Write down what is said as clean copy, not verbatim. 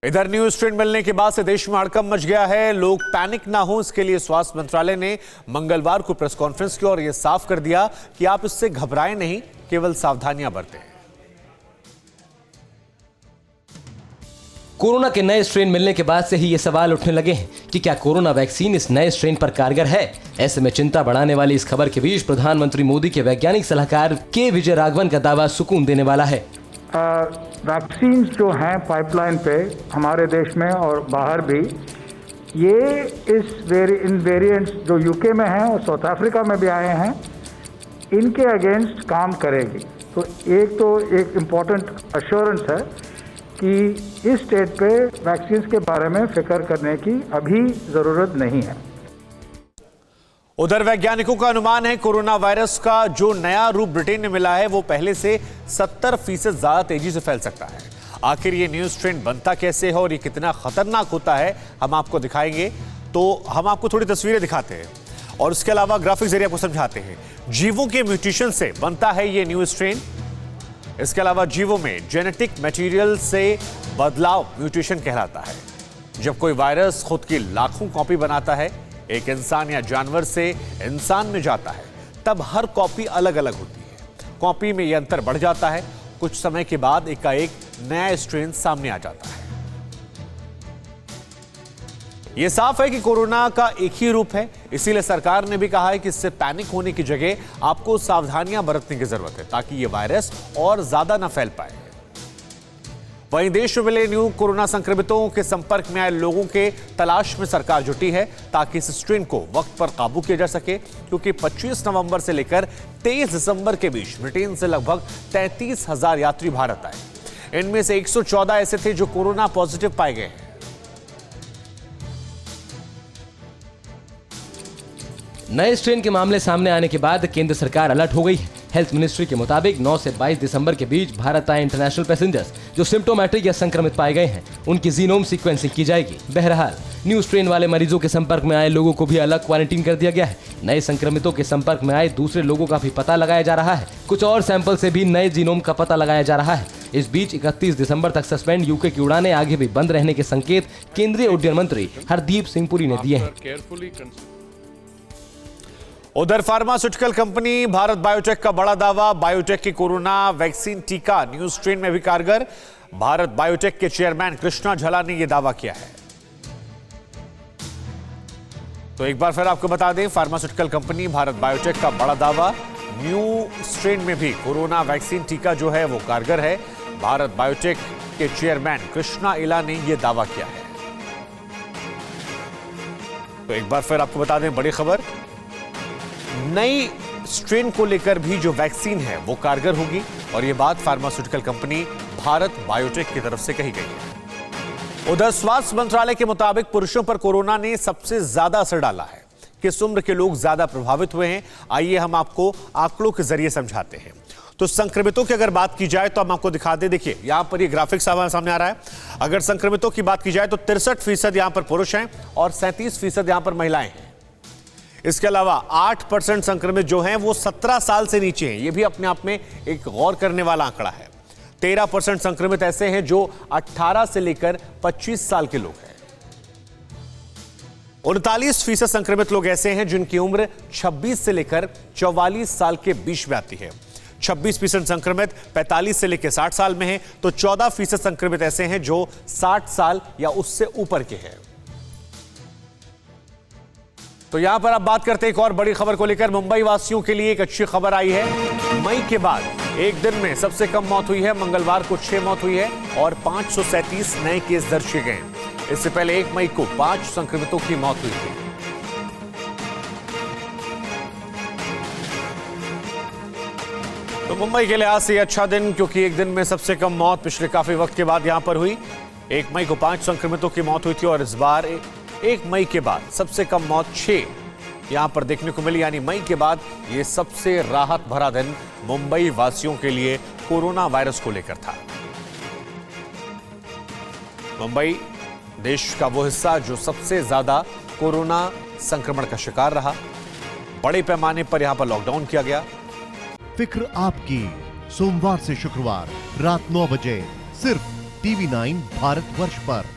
इधर new strain मिलने के बाद से देश में हड़कंप मच गया है। लोग पैनिक ना हो, इसके लिए स्वास्थ्य मंत्रालय ने मंगलवार को प्रेस कॉन्फ्रेंस की और यह साफ कर दिया कि आप इससे घबराएं नहीं, केवल सावधानियां बरतें। कोरोना के नए स्ट्रेन मिलने के बाद से ही ये सवाल उठने लगे हैं कि क्या कोरोना वैक्सीन इस नए स्ट्रेन पर कारगर है। ऐसे में चिंता बढ़ाने वाली इस खबर के बीच प्रधानमंत्री मोदी के वैज्ञानिक सलाहकार के विजय राघवन का दावा सुकून देने वाला है। वैक्सीन जो हैं पाइपलाइन पे हमारे देश में और बाहर भी, ये इन वेरिएंट्स जो यूके में हैं और साउथ अफ्रीका में भी आए हैं, इनके अगेंस्ट काम करेगी। तो एक इम्पॉर्टेंट अश्योरेंस है कि इस स्टेज पे वैक्सीन के बारे में फिक्र करने की अभी ज़रूरत नहीं है। उधर वैज्ञानिकों का अनुमान है कोरोना वायरस का जो नया रूप ब्रिटेन में मिला है वो पहले से 70% ज्यादा तेजी से फैल सकता है। आखिर ये न्यू स्ट्रेन बनता कैसे है और ये कितना खतरनाक होता है, हम आपको दिखाएंगे। तो हम आपको थोड़ी तस्वीरें दिखाते हैं और उसके अलावा ग्राफिक जरिए आपको समझाते हैं। जीवों के म्यूटेशन से बनता है ये न्यू स्ट्रेन। इसके अलावा जीवों में जेनेटिक मटेरियल से बदलाव म्यूटेशन कहलाता है। जब कोई वायरस खुद की लाखों कॉपी बनाता है, एक इंसान या जानवर से इंसान में जाता है, तब हर कॉपी अलग अलग होती है। कॉपी में यह अंतर बढ़ जाता है। कुछ समय के बाद एकाएक नया स्ट्रेन सामने आ जाता है। यह साफ है कि कोरोना का एक ही रूप है, इसीलिए सरकार ने भी कहा है कि इससे पैनिक होने की जगह आपको सावधानियां बरतने की जरूरत है ताकि यह वायरस और ज्यादा न फैल पाए। वहीं देश में मिले न्यू कोरोना संक्रमितों के संपर्क में आए लोगों के तलाश में सरकार जुटी है ताकि इस स्ट्रेन को वक्त पर काबू किया जा सके, क्योंकि 25 नवंबर से लेकर 23 दिसंबर के बीच ब्रिटेन से लगभग 33,000 यात्री भारत आए। इनमें से 114 ऐसे थे जो कोरोना पॉजिटिव पाए गए हैं। नए स्ट्रेन के मामले सामने आने के बाद केंद्र सरकार अलर्ट हो गई है। हेल्थ मिनिस्ट्री के मुताबिक 9 से 22 दिसंबर के बीच भारत आए इंटरनेशनल पैसेंजर्स जो सिम्टोमेटिक या संक्रमित पाए गए हैं, उनकी जीनोम सीक्वेंसिंग की जाएगी। बहरहाल न्यू स्ट्रेन वाले मरीजों के संपर्क में आए लोगों को भी अलग क्वारंटीन कर दिया गया है। नए संक्रमितों के संपर्क में आए दूसरे लोगों का भी पता लगाया जा रहा है। कुछ और सैंपल से भी नए जीनोम का पता लगाया जा रहा है। इस बीच 31 दिसंबर तक सस्पेंड यूके की उड़ानें आगे भी बंद रहने के संकेत केंद्रीय उड्डयन मंत्री हरदीप सिंह पुरी ने दिए हैं। उधर फार्मास्यूटिकल कंपनी भारत बायोटेक का बड़ा दावा, बायोटेक की कोरोना वैक्सीन टीका न्यू स्ट्रेन में भी कारगर। भारत बायोटेक के चेयरमैन कृष्णा झला ने यह दावा किया है। तो एक बार फिर आपको बता दें, फार्मास्यूटिकल कंपनी भारत बायोटेक का बड़ा दावा, न्यू स्ट्रेन में भी कोरोना वैक्सीन टीका जो है वो कारगर है। भारत बायोटेक के चेयरमैन कृष्णा इला ने यह दावा किया है। तो एक बार फिर आपको बता दें, बड़ी खबर, नई स्ट्रेन को लेकर भी जो वैक्सीन है वो कारगर होगी और ये बात फार्मास्यूटिकल कंपनी भारत बायोटेक की तरफ से कही गई है। उधर स्वास्थ्य मंत्रालय के मुताबिक पुरुषों पर कोरोना ने सबसे ज्यादा असर डाला है। किस उम्र के लोग ज्यादा प्रभावित हुए हैं, आइए हम आपको आंकड़ों के जरिए समझाते हैं। तो संक्रमितों की अगर बात की जाए तो हम आपको दिखा दें, देखिए यहां पर ये ग्राफिक सामने आ रहा है। अगर संक्रमितों की बात की जाए तो 63% यहां पर पुरुष हैं और 37% यहां पर महिलाएं हैं। इसके अलावा 8% संक्रमित जो हैं वो 17 साल से नीचे हैं। यह भी अपने आप में एक गौर करने वाला आंकड़ा है। 13% संक्रमित ऐसे हैं जो 18 से लेकर 25 साल के लोग हैं। 39% संक्रमित लोग ऐसे हैं जिनकी उम्र 26 से लेकर 44 साल के बीच में आती है। 26% संक्रमित 45 से लेकर 60 साल में हैं, तो 14% संक्रमित ऐसे हैं जो 60 साल या उससे ऊपर के हैं। तो यहां पर अब बात करते हैं एक और बड़ी खबर को लेकर। मुंबई वासियों के लिए एक अच्छी खबर आई है। मई के बाद एक दिन में सबसे कम मौत हुई है। मंगलवार को 6 मौत हुई है और 537 नए केस दर्ज किए गए। इससे पहले 1 मई को 5 संक्रमितों की मौत हुई थी। तो मुंबई के लिहाज से अच्छा दिन, क्योंकि एक दिन में सबसे कम मौत पिछले काफी वक्त के बाद यहां पर हुई। 1 मई को 5 संक्रमितों की मौत हुई थी और इस बार 1 मई के बाद सबसे कम मौत 6 यहां पर देखने को मिली। यानी मई के बाद यह सबसे राहत भरा दिन मुंबई वासियों के लिए कोरोना वायरस को लेकर था। मुंबई देश का वो हिस्सा जो सबसे ज्यादा कोरोना संक्रमण का शिकार रहा। बड़े पैमाने पर यहां पर लॉकडाउन किया गया। फिक्र आपकी, सोमवार से शुक्रवार रात 9 बजे सिर्फ TV9 भारतवर्ष पर।